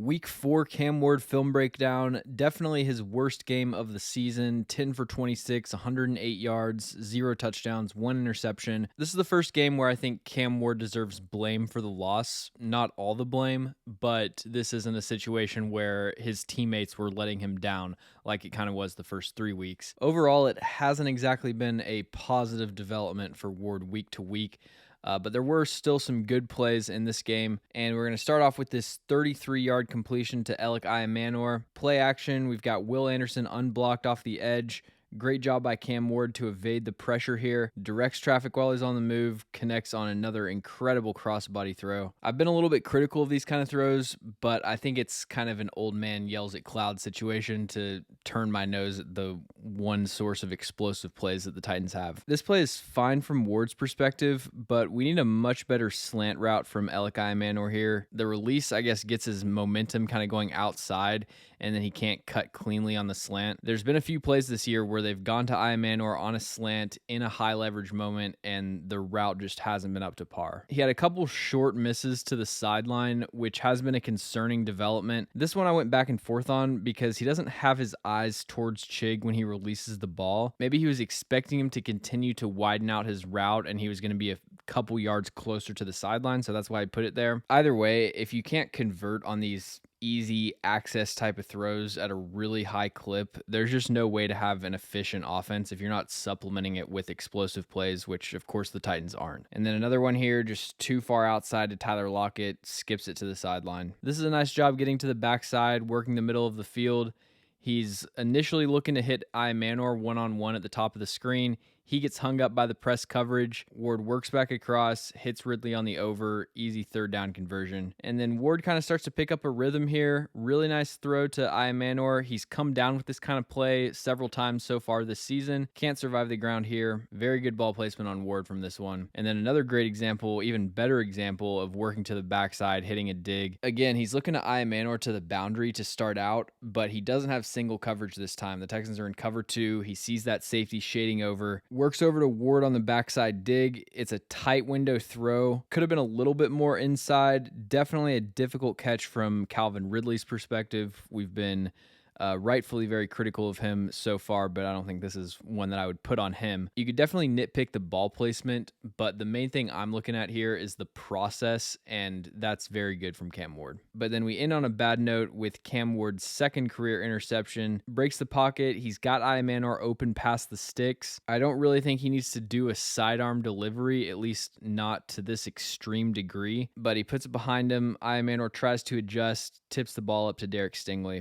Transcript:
Week 4 Cam Ward film breakdown. Definitely his worst game of the season. 10 for 26, 108 yards, 0 touchdowns, 1 interception. This is the first game where I think Cam Ward deserves blame for the loss. Not all the blame, but this isn't a situation where his teammates were letting him down like it kind of was the first 3 weeks. Overall, it hasn't exactly been a positive development for Ward week to week. But there were still some good plays in this game, and we're going to start off with this 33-yard completion to Alec Iamanor. Play action, we've got Will Anderson unblocked off the edge. Great job by Cam Ward to evade the pressure here. Directs traffic while he's on the move, connects on another incredible crossbody throw. I've been a little bit critical of these kind of throws, but I think it's kind of an old man yells at cloud situation to turn my nose at the one source of explosive plays that the Titans have. This play is fine from Ward's perspective, but we need a much better slant route from Alec Iamanor here. The release, I guess, gets his momentum kind of going outside, and then he can't cut cleanly on the slant. There's been a few plays this year where they've gone to Iamanor on a slant in a high leverage moment, and the route just hasn't been up to par. He had a couple short misses to the sideline, which has been a concerning development. This one I went back and forth on because he doesn't have his eyes towards Chig when he releases the ball. Maybe he was expecting him to continue to widen out his route and he was going to be a couple yards closer to the sideline, so that's why I put it there. Either way, if you can't convert on these easy access type of throws at a really high clip, there's just no way to have an efficient offense if you're not supplementing it with explosive plays, which of course the Titans aren't. And then another one here, just too far outside to Tyler Lockett, skips it to the sideline. This is a nice job getting to the backside, working the middle of the field. He's initially looking to hit Iamanor one-on-one at the top of the screen. He gets hung up by the press coverage. Ward works back across, hits Ridley on the over, easy third down conversion. And then Ward kind of starts to pick up a rhythm here. Really nice throw to Iamanor. He's come down with this kind of play several times so far this season. Can't survive the ground here. Very good ball placement on Ward from this one. And then another great example, even better example of working to the backside, hitting a dig. Again, he's looking at Iamanor to the boundary to start out, but he doesn't have single coverage this time. The Texans are in cover 2. He sees that safety shading over. Works over to Ward on the backside dig. It's a tight window throw. Could have been a little bit more inside. Definitely a difficult catch from Calvin Ridley's perspective. We've been rightfully very critical of him so far, but I don't think this is one that I would put on him. You could definitely nitpick the ball placement, but the main thing I'm looking at here is the process, and that's very good from Cam Ward. But then we end on a bad note with Cam Ward's second career interception. Breaks the pocket. He's got Iamanor open past the sticks. I don't really think he needs to do a sidearm delivery, at least not to this extreme degree, but he puts it behind him. Iamanor tries to adjust, tips the ball up to Derek Stingley.